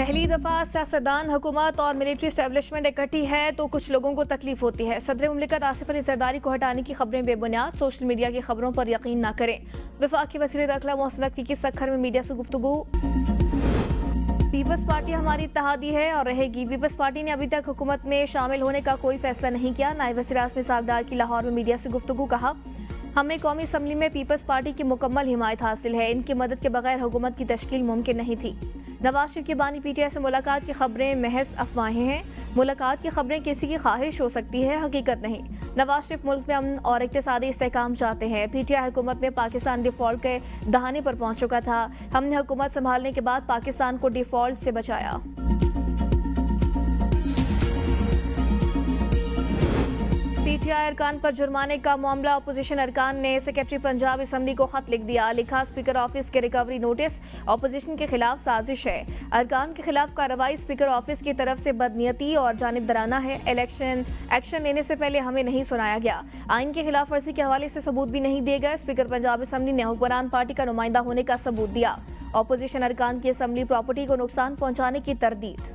पहली दफा सियासतदान, हुकूमत और मिलिट्री एस्टेब्लिशमेंट इकट्ठी है तो कुछ लोगों को तकलीफ होती है। सदर मुमलिकत आसिफ अली जरदारी को हटाने की खबरें बेबुनियाद, सोशल मीडिया की खबरों पर यकीन न करें। वफाकी वज़ीर दाखिला मोहसिन नकवी की सखर में मीडिया से गुफ्तगू। पीपल्स पार्टी हमारी इत्तेहादी है और रहेगी। पीपल्स पार्टी ने अभी तक हुकूमत में शामिल होने का कोई फैसला नहीं किया। नायब वज़ीर आज़म इसहाक डार की लाहौर में मीडिया से गुफ्तगू। कहा, हमें कौमी असम्बली में पीपल्स पार्टी की मुकम्मल हिमायत हासिल है। इनकी मदद के बगैर हुकूमत की तश्कील मुमकिन नहीं थी। नवाज शरीफ की बानी पीटीआई से मुलाकात की खबरें महज अफवाहें हैं। मुलाकात की खबरें किसी की ख्वाहिश हो सकती है, हकीकत नहीं। नवाज शरीफ मुल्क में अमन और इक़्तिसादी इस्तेहकाम चाहते हैं। पीटीआई हुकूमत में पाकिस्तान डिफॉल्ट के दहाने पर पहुंच चुका था। हमने हुकूमत संभालने के बाद पाकिस्तान को डिफॉल्ट से बचाया। पीटीआई अरकान पर जुर्माने का मामला। अपोजिशन अरकान ने सेक्रेटरी पंजाब असम्बली को खत लिख दिया। लिखा, स्पीकर ऑफिस के रिकवरी नोटिस अपोजिशन के खिलाफ साजिश है। अरकान के खिलाफ कार्रवाई स्पीकर ऑफिस की तरफ से बदनीयती और जानिबदाराना है। एक्शन लेने से पहले हमें नहीं सुनाया गया। आइन की खिलाफ वर्जी के हवाले से सबूत भी नहीं दिए गए। स्पीकर पंजाब असम्बली ने हुक्मरान पार्टी का नुमाइंदा होने का सबूत दिया। अपोजिशन अरकान की असम्बली प्रॉपर्टी को नुकसान पहुंचाने की तरदीद।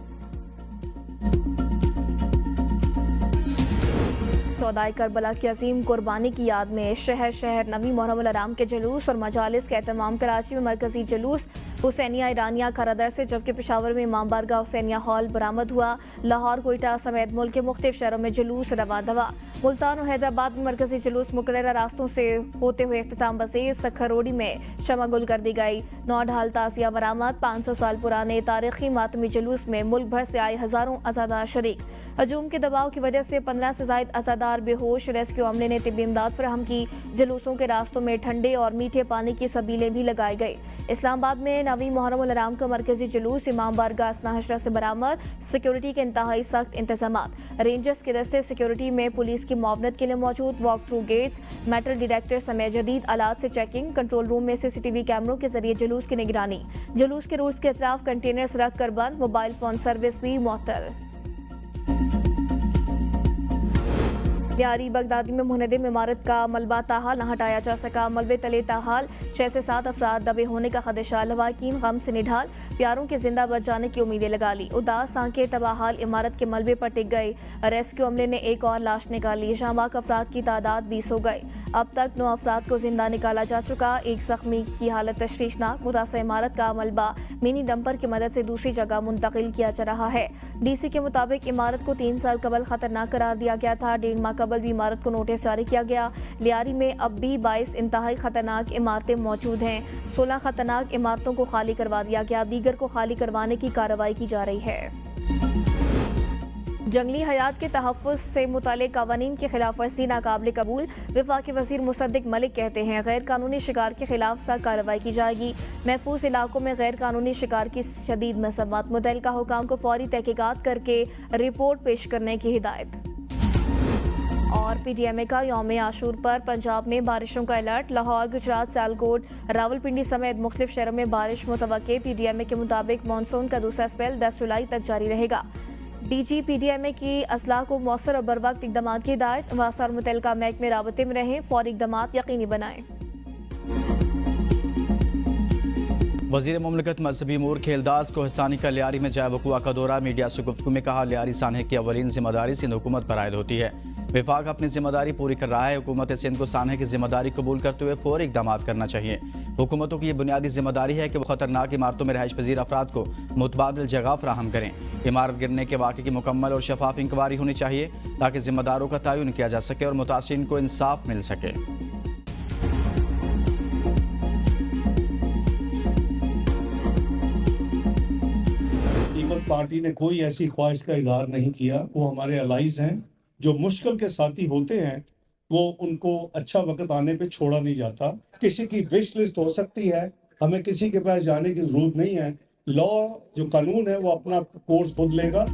चौदाई करबला की अजीम कुर्बानी की याद में शहर शहर नवी मुहर्रम आराम के जुलूस और मजालिस का एहतमाम। कराची में मरकजी जुलूस हुसैनिया ईरानिया खरादर से, जबकि पेशावर में इमाम बारगाह हुसैनिया हॉल बरामद हुआ। लाहौर, कोयटा समेत मुल्क के मुख्तलिफ शहरों में जुलूस रवा दवा। मुल्तान और हैदराबाद में मरकजी जुलूस मुकर्रर रास्तों से होते हुए इख्तिताम पजीर। सखरोडी में शमा गुल कर दी गई। 9 ढाल ताजिया बरामद। 500 साल पुराने तारीखी मातमी जुलूस में मुल्क भर से आए हजारों अज़ादार शरीक। हजूम के दबाव की वजह से 15 से जायद अज़ादार बेहोश। रेस्क्यू अमले ने तिब्बी इमदाद फराहम की। जुलूसों के रास्तों में ठंडे और मीठे पानी की सबीलें भी लगाई गई। इस्लामाबाद में नवी मुहर्रम आराम का मरकजी जुलूस इमाम बारगाह असना हशरा से बरामद। सिक्योरिटी के इंतहाई सख्त इंतजाम। रेंजर्स के दस्ते सिक्योरिटी में पुलिस की मुआवनत के लिए मौजूद। Walk through gates, metal detector समेत जदीद आलात से चेकिंग। कंट्रोल रूम में सीसीटीवी कैमरों के जरिए जुलूस की निगरानी। जुलूस के रूट्स के अतराफ कंटेनर्स रख कर बंद। मोबाइल फोन सर्विस भी मुअत्तल। लियारी बगदादी में मुनहदिम इमारत का मलबा ताहाल न हटाया जा सका। मलबे तले ताहाल 6 से 7 अफराद दबे होने का खदशा। लवाकीन गम से निढाल, प्यारों के जिंदा बच जाने की उम्मीदें लगा ली। उदास आंखें तबाहाल इमारत के मलबे पर टिक गई। रेस्क्यू अमले ने एक और लाश निकाली। शाहबाग अफराद की तादाद 20 हो गई। अब तक 9 अफराद को जिंदा निकाला जा चुका। एक जख्मी की हालत तशवीशनाक। मुतासर इमारत का मलबा मिनी डंपर की मदद से दूसरी जगह मुंतकिल किया जा रहा है। डीसी के मुताबिक इमारत को 3 साल कबल खतरनाक करार दिया गया था। 1.5 माह कबल भी इमारत को नोटिस जारी किया गया। लियारी में अब भी 22 इंतहाई खतरनाक इमारतें मौजूद हैं। 16 खतरनाक इमारतों को खाली करवा दिया गया। दीगर को खाली करवाने की कार्रवाई की जा रही है। जंगली हयात के तहफ़्फ़ुज़ से मुताल्लिक़ क़वानीन की खिलाफ वर्जी नाकाबिल कबूल। वफाकी वज़ीर मुसद्दिक़ मलिक कहते हैं, गैर कानूनी शिकार के खिलाफ सख्त कार्रवाई की जाएगी। महफूज इलाकों में गैर कानूनी शिकार की शदीद मज़म्मत। मुतल्लिक़ा हुकाम को फौरी तहक़ीक़ात करके रिपोर्ट पेश करने की हिदायत। और पीटीएमए का यौम आशूर पर पंजाब में बारिशों का अलर्ट। लाहौर, गुजरात, सियालकोट, रावलपिंडी समेत मुख्तलिफ शहरों में बारिश मुतवक्के। पीटीएमए के मुताबिक मानसून का दूसरा स्पेल 10 जुलाई तक जारी रहेगा। डीजी पीटीएमए की असलाह को मौसर और बरवक्त इक़दाम की हिदायत। वासा और मुतल्लिक़ा महकमे राबते में रहें, फौरी इक़दाम यकीनी बनाएं। वज़ीर मुमलिकत मजहबी उमूर खेलदास कोहिस्तानी का लियारी में जाए वक़ुआ का दौरा। मीडिया से गुफ्तगू में कहा, लियारी सानहे की अवलीन जिम्मेदारी सिंध हुकूमत पर आयद होती है। विफाक अपनी जिम्मेदारी पूरी कर रहा है। हुकूमत सिंध को सानहे की जिम्मेदारी कबूल करते हुए फौरी इक़दाम करना चाहिए। हुकूमतों की यह बुनियादी जिम्मेदारी है कि वो खतरनाक इमारतों में रहायश पजीर अफराद को मुतबादिल जगह फराहम करें। इमारत गिरने के वाक़े की मुकम्मल और शफाफ इंक्वायरी होनी चाहिए ताकि जिम्मेदारों का तयन किया जा सके और मुतासिरीन को इंसाफ मिल सके। पीपल्स पार्टी ने कोई ऐसी ख्वाहिश का इजहार नहीं किया। वो हमारे अलाइज हैं, जो मुश्किल के साथी होते हैं, वो उनको अच्छा वक्त आने पे छोड़ा नहीं जाता। किसी की विश लिस्ट हो सकती है, हमें किसी के पास जाने की जरूरत नहीं है। लॉ जो कानून है वो अपना कोर्स खुद लेगा।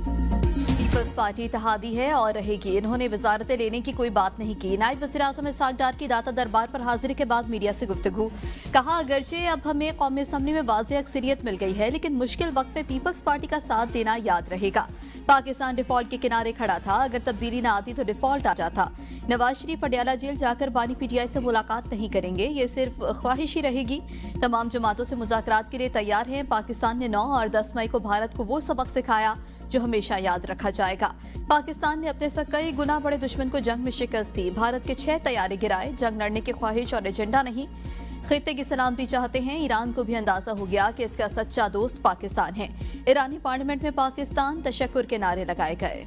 पीपल्स पार्टी इत्तेहादी है और रहेगी। इन्होंने वजारतें लेने की कोई बात नहीं की। नायब वज़ीर-ए-आज़म इसहाक डार की दाता दरबार पर हाजिरी के बाद मीडिया से गुफ्तगू। कहा, अगरचे अब हमें कौमी असम्बली में वाज़ेह अक्सरियत मिल गई है, लेकिन मुश्किल वक्त में पीपल्स पार्टी का साथ देना याद रहेगा। पाकिस्तान डिफॉल्ट के किनारे खड़ा था, अगर तब्दीली न आती तो डिफॉल्ट आ जाता। नवाज शरीफ पटियाला जेल जाकर बानी PTI से मुलाकात नहीं करेंगे, ये सिर्फ ख्वाहिश ही रहेगी। तमाम जमातों से मुज़ाकरात के लिए तैयार हैं। पाकिस्तान ने 9 और 10 मई को भारत को वो सबक सिखाया जो हमेशा याद रखा जाएगा। पाकिस्तान ने अपने से कई गुना बड़े दुश्मन को जंग में शिकस्त दी। भारत के 6 तैयारे गिराए। जंग लड़ने की ख्वाहिश और एजेंडा नहीं, खित्ते की सलामती चाहते हैं। ईरान को भी अंदाजा हो गया कि इसका सच्चा दोस्त पाकिस्तान है। ईरानी पार्लियामेंट में पाकिस्तान तशक्कुर के नारे लगाए गए।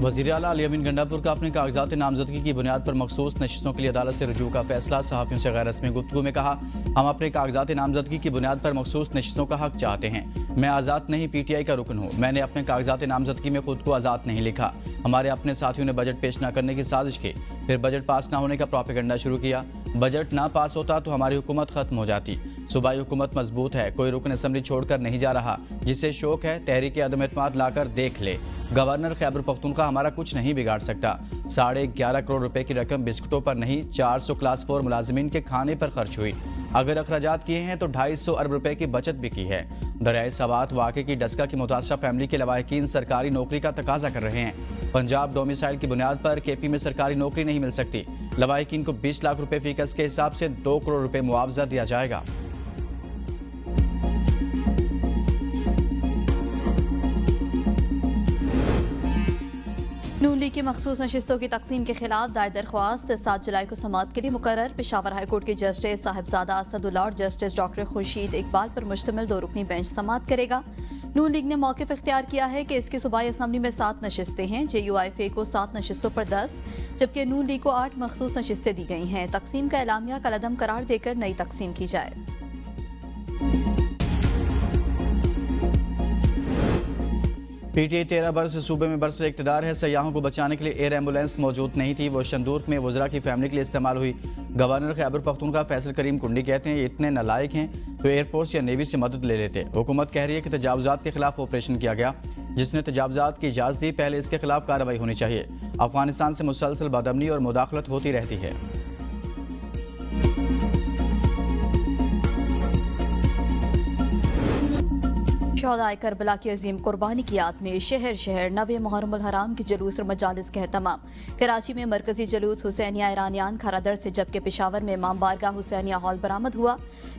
वज़ीर आला अली अमीन गंडापुर का अपने कागजात नामजदगी की बुनियाद पर मखसूस नशिस्तों के लिए अदालत से रुजू का फैसला। सहाफ़ियों से गैर रस्मी गुफ्तगू में कहा, हम अपने कागजात नामजदगी की बुनियाद पर मखसूस नशिस्तों का हक चाहते हैं। मैं आज़ाद नहीं PTI का रुकन हूँ। मैंने अपने कागजात नामजदगी में खुद को आज़ाद नहीं लिखा। हमारे अपने साथियों ने बजट पेश न करने की साजिश की, फिर बजट पास न होने का प्रोपेगेंडा शुरू किया। बजट ना पास होता तो हमारी हुकूमत खत्म हो जाती। सूबाई हुकूमत मजबूत है, कोई रुकन असम्बली छोड़कर नहीं जा रहा। जिसे शौक है तहरीक अदम एतमाद लाकर देख ले। गवर्नर खैबर पख्तूनख्वा हमारा कुछ नहीं बिगाड़ सकता। 11.5 करोड़ रुपए की रकम बिस्कुटों पर नहीं, 400 क्लास 4 मुलाजिमीन के खाने पर खर्च हुई। अगर अखराजात किए हैं तो 250 अरब रुपए की बचत भी की है। दरियाए सवात वाक़े की डस्का की मुतासरा फैमिली के लवाहिकीन सरकारी नौकरी का तकाजा कर रहे हैं। पंजाब डोमिसाइल की बुनियाद पर KP में सरकारी नौकरी नहीं मिल सकती। लवाहिकीन को 20 लाख रुपए फीकस के हिसाब से 2 करोड़ रुपए मुआवजा दिया जाएगा। नून लीग की मखसूस नशिस्तों की तकसीम के खिलाफ दायर दरख्वास्त 7 जुलाई को समाअत के लिए मुकर्रर। पेशावर हाईकोर्ट के जस्टिस साहिबजादा असदुल्ला और जस्टिस डॉक्टर खुर्शीद इकबाल पर मुश्तमिल 2 रुकनी बेंच समाअत करेगा। नून लीग ने मौक़िफ़ इख्तियार किया है कि इसकी सूबाई असम्बली में 7 नशिस्तें हैं। JUIFA को 7 नशिस्तों पर 10, जबकि नून लीग को 8 मखसूस नशिस्तें दी गई हैं। तकसीम का एलामिया कलअदम करार देकर नई तकसीम की जाए। PTI 13 बरस सूबे में बरसर इक़्तिदार है। सयाहों को बचाने के लिए एयर एम्बुलेंस मौजूद नहीं थी, वो शंदूर में वज़रा की फैमिली के लिए इस्तेमाल हुई। गवर्नर खैबर पख्तूनख्वा फैसल करीम कुंडी कहते हैं, ये इतने नालायक हैं तो एयरफोर्स या नेवी से मदद ले लेते। हुकूमत कह रही है कि तजावुज़ात के खिलाफ ऑपरेशन किया गया। जिसने तजावुज़ात की इजाज़त दी, पहले इसके खिलाफ कार्रवाई होनी चाहिए। अफगानिस्तान से मुसलसल बदअमनी और मुदाखलत होती रहती है। शहदाए करबला की अजीम कुर्बानी की याद में शहर शहर नवे मुहर्रम उल हराम के जुलूस और मजालिस का एहतमाम। कराची में मरकजी जुलूस हुसैनिया ईरानियान खरादर से, जबकि पेशावर में इमाम बारगाह हुसैनिया हॉल बरामद हुआ।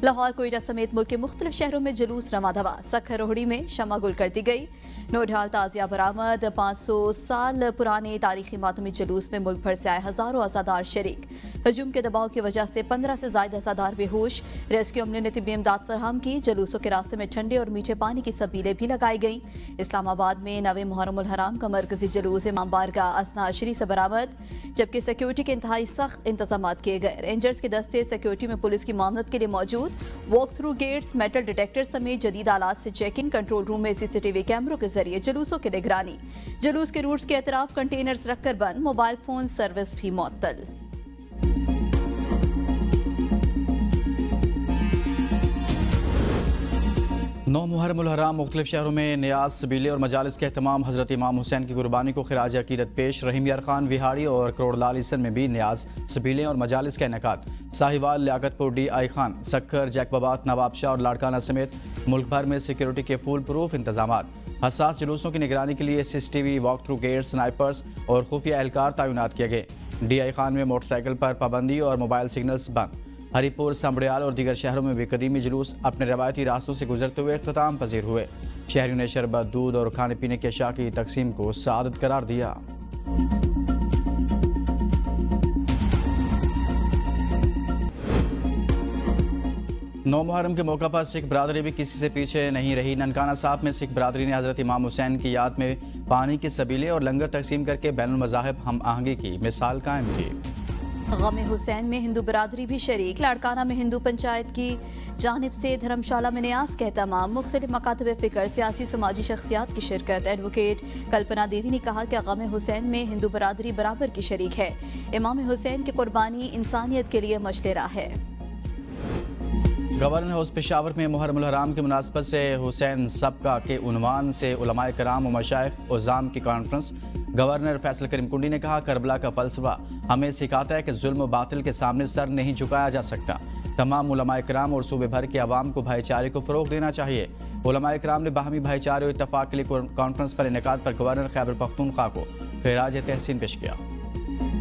लाहौर कोयटा समेत मुल्क के मुख्तलिफ शहरों में जुलूस रमा दवा। सखर रोहड़ी में शमा गुल कर दी गई। नोढाल ताजिया बरामद। 500 साल पुराने तारीखी मातमी जुलूस में मुल्क भर से आए हजारों अज़ादार शरीक। हजूम के दबाव की वजह से 15 से ज्यादा अज़ादार बेहोश। रेस्क्यू अमले ने तिब्बी इमदाद फराहम की। जुलूसों के रास्ते में ठंडे और मीठे पानी की सबीलें भी लगाई गई। इस्लामाबाद में नवे मुहर्रम उल हराम का मरकजी जुलूस इमाम बारगाह असना अशरी से बरामद, जबकि सिक्योरिटी के इंतहाई सख्त इंतजाम किए गए। रेंजर्स के दस्ते सिक्योरिटी में पुलिस की मामलत के लिए मौजूद। Walk through gates, metal detector समेत जदीद आलात से चेकिंग। कंट्रोल रूम में CCTV कैमरों के जरिए जुलूसों की निगरानी। जुलूस के रूट्स के अतराफ कंटेनर्स रखकर बंद। मोबाइल फोन सर्विस भी मुअत्तल। 9 मुहर्रम उल हराम मुख्तलिफ शहरों में नियाज, सबीले और मजालिस के एहतमाम। हज़रत इमाम हुसैन की कुर्बानी को खिराज अकीदत पेश। रहीम यार खान विहाड़ी और करोड़लाल ईसन में भी नियाज, सबीले और मजालिस का इनेकाद। साहिवाल, लियाकतपुर, DI खान, सक्कर, जैकबाबाद, नवाबशाह और लाड़काना समेत मुल्क भर में सिक्योरिटी के फुल प्रूफ इंतजाम। हसास जुलूसों की निगरानी के लिए CCTV, walk through gate, snipers और खुफिया एहलकार तैनात किए गए। DI खान में मोटरसाइकिल पर पाबंदी और मोबाइल सिग्नल्स बंद। हरीपुर, संबड़ियाल और दीगर शहरों में भी कदीमी जुलूस अपने रवायती रास्तों से गुजरते हुए इख्तिताम पजीर हुए। शहरियों ने शरबत, दूध और खाने पीने के अशिया की तकसीम को सआदत करार दिया। 9 मुहर्रम के मौका पर सिख बरादरी भी किसी से पीछे नहीं रही। ननकाना साहब में सिख बरादरी ने हज़रत इमाम हुसैन की याद में पानी के सबीले और लंगर तकसीम करके बैनुल मज़ाहिब हम आहंगी की मिसाल कायम की। गम हुसैन में हिंदू बरादरी भी शरीक। लाड़काना में हिंदू पंचायत की जानिब से धर्मशाला में न्यास का एहतमाम। मुख्तलिफ मकातब फ़िक्र, सियासी समाजी शख्सियात की शिरकत। एडवोकेट कल्पना देवी ने कहा कि गम हुसैन में हिंदू बरादरी बराबर की शरीक है। इमाम हुसैन की कुर्बानी इंसानियत के लिए मशले राह है। गवर्नर हाउस पेशावर में मुहर्रमुल हराम की मुनासबत से हुसैन सबका के उन्वान से उलमाए कराम और मशाइख उज़ाम की कॉन्फ्रेंस। गवर्नर फैसल करीम कुंडी ने कहा, करबला का फलसफा हमें सिखाता है कि जुल्म बातिल के सामने सर नहीं झुकाया जा सकता। तमाम उलमाए कराम और सूबे भर के अवाम को भाईचारे को फ़रोग देना चाहिए। उलमाए कराम ने बाहमी भाईचारे और इत्तफाक के लिए कॉन्फ्रेंस पर इनेकाद पर गवर्नर खैबर पख्तूनख्वा को खिराज तहसीन पेश किया।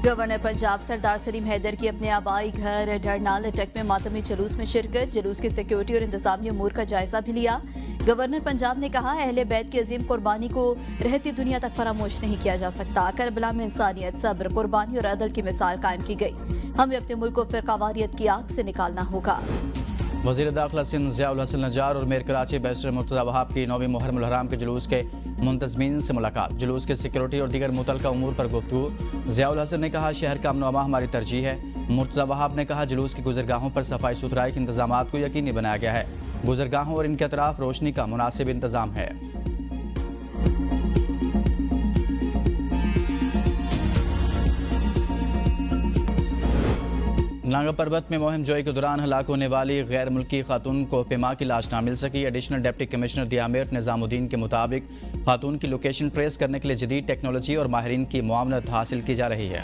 गवर्नर पंजाब सरदार सलीम हैदर की अपने आबाई घर ढरनाल अटक में मातमी जुलूस में शिरकत। जुलूस की सिक्योरिटी और इंतजामी उमूर का जायजा भी लिया। गवर्नर पंजाब ने कहा, अहले बैत की अजीम कुर्बानी को रहती दुनिया तक फरामोश नहीं किया जा सकता। करबला में इंसानियत, सब्र, कुर्बानी और अदल की मिसाल कायम की गई। हमें अपने मुल्क को फिरकावारियत की आग से निकालना होगा। वज़ीर दाखिला सिंध ज़ियाउल हसन नज्जार और मेयर कराची बैरिस्टर मुर्तज़ा वहाब की 9वीं मुहर्रमुल हराम के जुलूस के मुंतज़मीन से मुलाकात। जुलूस के सिक्योरिटी और दीगर मुतल्लिका उमूर पर गुफ्तगू। ज़ियाउल हसन ने कहा, शहर का अमन व अमान हमारी तरजीह है। मुर्तज़ा वहाब ने कहा, जुलूस की गुज़रगाहों पर सफाई सुथराई के इंतजाम को यकीनी बनाया गया है। गुज़रगाहों और इनके अतराफ रोशनी का मुनासिब इंतजाम है। नागा पर्वत में मुहिम जोई के दौरान हलाक होने वाली गैर मुल्की खातून को पेमा की लाश न मिल सकी। Additional deputy commissioner Diamer Nizamuddin के मुताबिक खातून की लोकेशन ट्रेस करने के लिए जदीद टेक्नोलॉजी और माहिरीन की मुआवनत हासिल की जा रही है।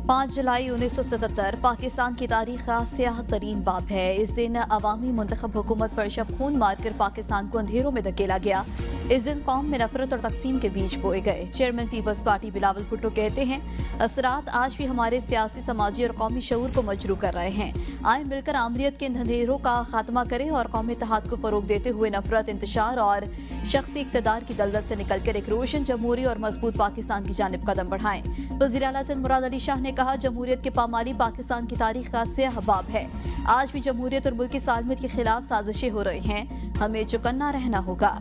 5 जुलाई 1977 पाकिस्तान की तारीख का स्याह तरीन बाब है। इस दिन अवामी मुंतखब हुकूमत पर शब खून मारकर पाकिस्तान को अंधेरों में धकेला गया। इस दिन कौम में नफरत और तकसीम के बीज बोए गए। Chairman Peoples Party Bilawal Bhutto कहते हैं, असरात आज भी हमारे सियासी, समाजी और कौमी शऊर को मजरू कर रहे हैं। आए मिलकर आमरीत के इन अंधेरों का खात्मा करें और कौमी इत्तेहाद को फरोग देते हुए नफरत, इंतशार और शख्सी इक़्तिदार की दलदल से निकलकर एक रोशन, जमहूरी और मजबूत पाकिस्तान की जानिब कदम बढ़ाएं। वज़ीर आला सिंध मुराद अली शाह ने कहा, जमहूरियत के पामाली पाकिस्तान की तारीख का स्याह बाब है। आज भी जमहूरियत और मुल्क की सालमियत के खिलाफ साजिशें हो रही हैं। हमें चौकन्ना रहना होगा।